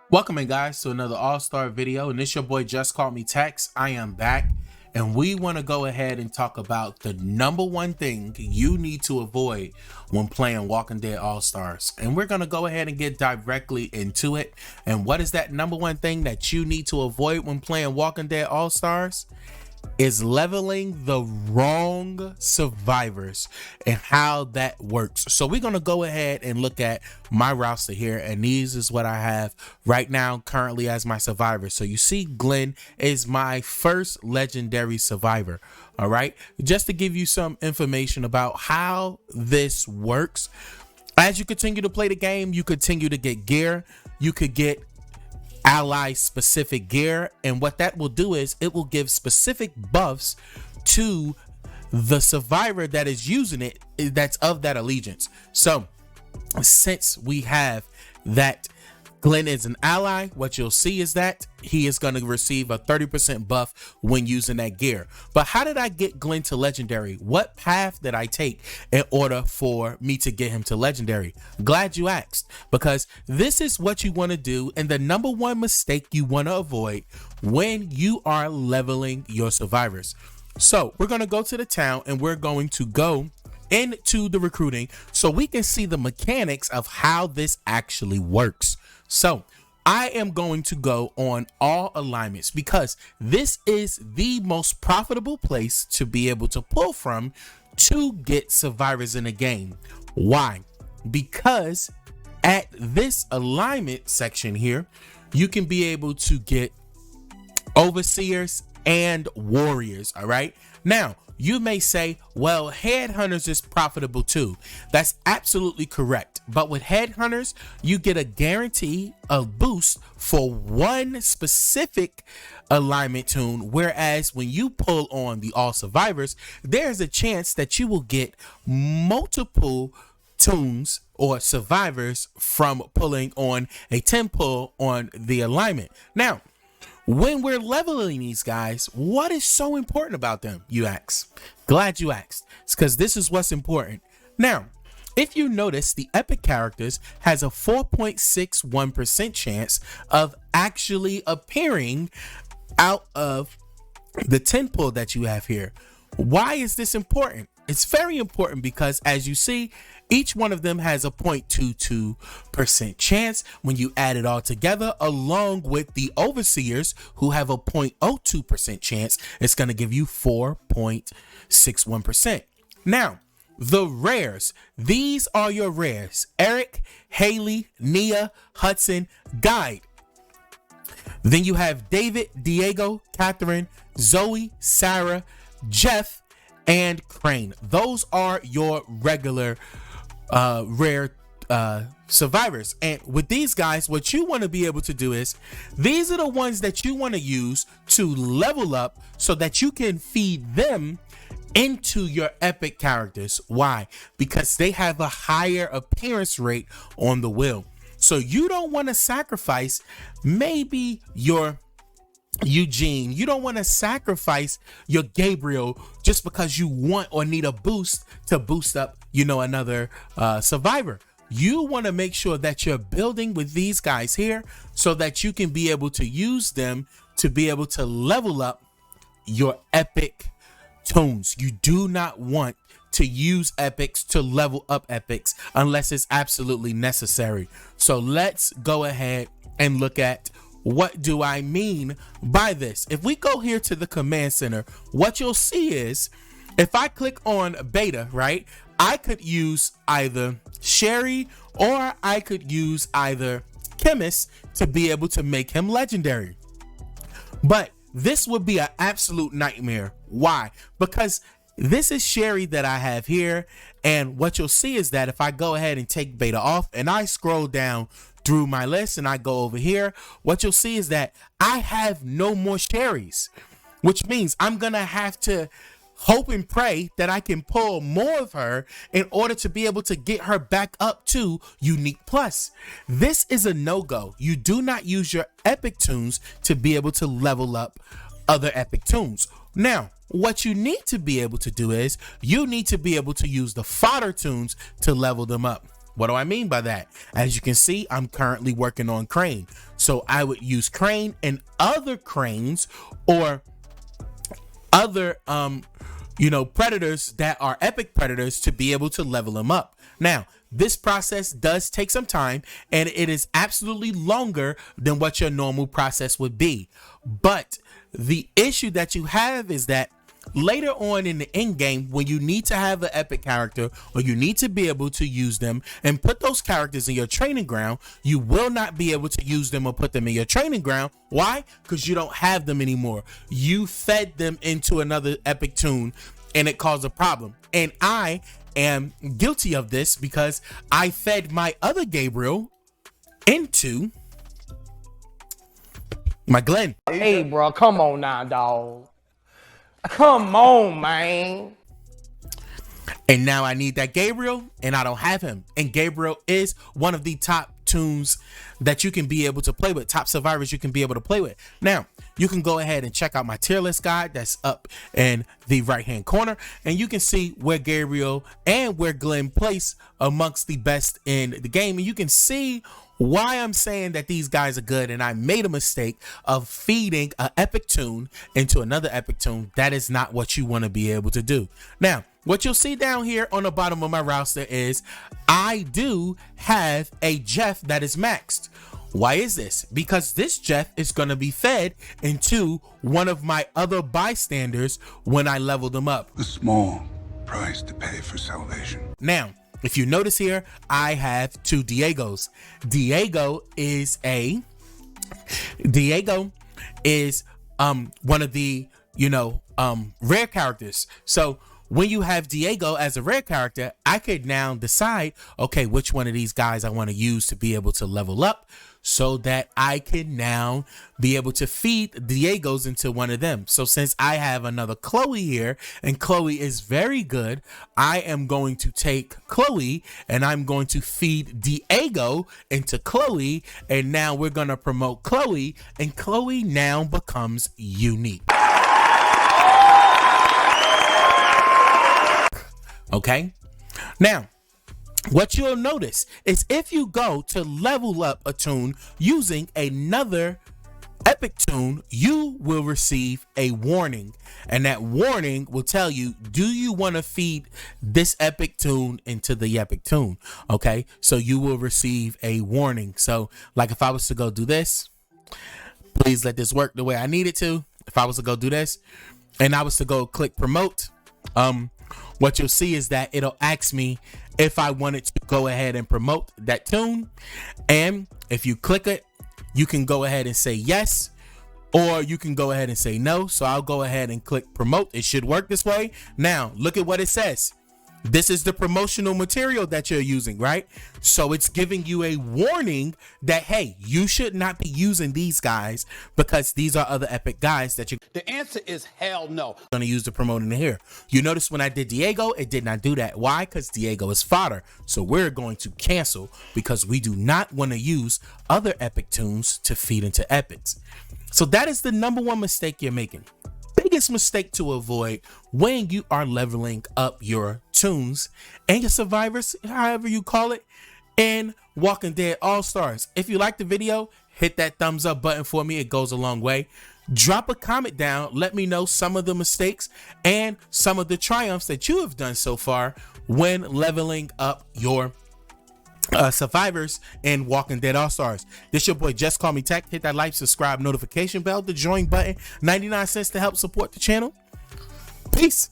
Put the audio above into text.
Welcome in guys to another all-star video, and this your boy Just Call Me Tex. I am back, and we want to go ahead and talk about the number one thing you need to avoid when playing Walking Dead All-Stars. And we're going to go ahead and get directly into it. And what is that number one thing that you need to avoid when playing Walking Dead All-Stars? Is leveling the wrong survivors and how that works. So we're going to go ahead and look at my roster here, and these is what I have right now currently as my survivors. So you see Glenn is my first legendary survivor. All right, just to give you some information about how this works. As you continue to play the game, you continue to get gear. You could get ally specific gear, and what that will do is it will give specific buffs to the survivor that is using it, that's of that allegiance. So since we have that Glenn is an ally, what you'll see is that he is going to receive a 30% buff when using that gear. But how did I get Glenn to legendary? What path did I take in order for me to get him to legendary? Glad you asked, because this is what you want to do, and the number one mistake you want to avoid when you are leveling your survivors. So we're going to go to the town, and we're going to go into the recruiting so we can see the mechanics of how this actually works. So I am going to go on all alignments because this is the most profitable place to be able to pull from to get survivors in a game. Why? Because at this alignment section here, you can be able to get overseers and warriors. All right. Now, you may say, well, headhunters is profitable too. That's absolutely correct. But with headhunters, you get a guarantee of boost for one specific alignment tune. Whereas when you pull on the all survivors, there's a chance that you will get multiple tunes or survivors from pulling on a 10 pull on the alignment. Now, when we're leveling these guys, what is so important about them, you ask? Glad you asked. It's because this is what's important. Now, if you notice, the epic characters has a 4.61% chance of actually appearing out of the 10 pull that you have here. Why is this important? It's very important because, as you see, each one of them has a 0.22% chance when you add it all together, along with the overseers who have a 0.02% chance. It's going to give you 4.61%. Now, the rares. These are your rares: Eric, Haley, Nia, Hudson, Guide. Then you have David, Diego, Catherine, Zoe, Sarah, Jeff, and Crane. Those are your regular rare survivors. And with these guys, what you want to be able to do is, these are the ones that you want to use to level up so that you can feed them into your epic characters. Why? Because they have a higher appearance rate on the wheel. So you don't want to sacrifice maybe your Eugene. You don't want to sacrifice your Gabriel just because you want or need a boost to boost up, another survivor. You want to make sure that you're building with these guys here so that you can be able to use them to be able to level up your epic tunes. You do not want to use epics to level up epics unless it's absolutely necessary. So let's go ahead and look at what do I mean by this. If we go here to the command center, what you'll see is if I click on beta, right, I could use either Sherry or I could use either Chemist to be able to make him legendary. But this would be an absolute nightmare. Why? Because this is Sherry that I have here, and what you'll see is that if I go ahead and take beta off and I scroll down through my list and I go over here, what you'll see is that I have no more Sherrys, which means I'm gonna have to hope and pray that I can pull more of her in order to be able to get her back up to Unique Plus. This is a no-go. You do not use your epic tunes to be able to level up other epic tunes. Now, what you need to be able to do is you need to be able to use the fodder tunes to level them up. What do I mean by that? As you can see, I'm currently working on Crane. So I would use Crane and other Cranes or other, predators that are epic predators to be able to level them up. Now, this process does take some time, and it is absolutely longer than what your normal process would be. But the issue that you have is that later on in the end game, when you need to have an epic character or you need to be able to use them and put those characters in your training ground, you will not be able to use them or put them in your training ground. Why? Because you don't have them anymore. You fed them into another epic toon and it caused a problem. And I am guilty of this because I fed my other Gabriel into my Glenn. Hey, bro, come on now, dog. Come on, man. And now I need that Gabriel, and I don't have him. And Gabriel is one of the top toons that you can be able to play with, top survivors you can be able to play with. Now, you can go ahead and check out my tier list guide that's up in the right hand corner, and you can see where Gabriel and where Glenn place amongst the best in the game. And you can see why I'm saying that these guys are good, and I made a mistake of feeding an epic toon into another epic toon. That is not what you want to be able to do. Now, what you'll see down here on the bottom of my roster is I do have a Jeff that is maxed. Why is this? Because this Jeff is going to be fed into one of my other bystanders when I level them up. A small price to pay for salvation. Now, if you notice here, I have two Diegos. Diego is one of the, rare characters. So when you have Diego as a rare character, I could now decide, okay, which one of these guys I want to use to be able to level up so that I can now be able to feed Diego's into one of them. So since I have another Chloe here, and Chloe is very good, I am going to take Chloe and I'm going to feed Diego into Chloe, and now we're going to promote Chloe, and Chloe now becomes unique. Okay, now what you'll notice is if you go to level up a toon using another epic toon, you will receive a warning, and that warning will tell you, do you want to feed this epic toon into the epic toon? Okay, so you will receive a warning. So like if I was to go do this, please let this work the way I need it to. If I was to go do this and I was to go click promote, what you'll see is that it'll ask me if I wanted to go ahead and promote that toon. And if you click it, you can go ahead and say yes, or you can go ahead and say no. So I'll go ahead and click promote. It should work this way. Now, look at what it says. This is the promotional material that you're using, right? So it's giving you a warning that, hey, you should not be using these guys because these are other epic guys that you're The answer is hell no. going to use to promote in here. You notice when I did Diego, it did not do that. Why? Because Diego is fodder. So we're going to cancel because we do not want to use other epic toons to feed into epics. So that is the number one mistake you're making. Biggest mistake to avoid when you are leveling up your toons and your survivors, however you call it, in Walking Dead All-Stars. If you like the video, hit that thumbs up button for me. It goes a long way. Drop a comment down. Let me know some of the mistakes and some of the triumphs that you have done so far when leveling up your survivors in Walking Dead All-Stars. This your boy Just Call Me Tech. Hit that like, subscribe, notification bell, the join button, 99 cents to help support the channel. Peace.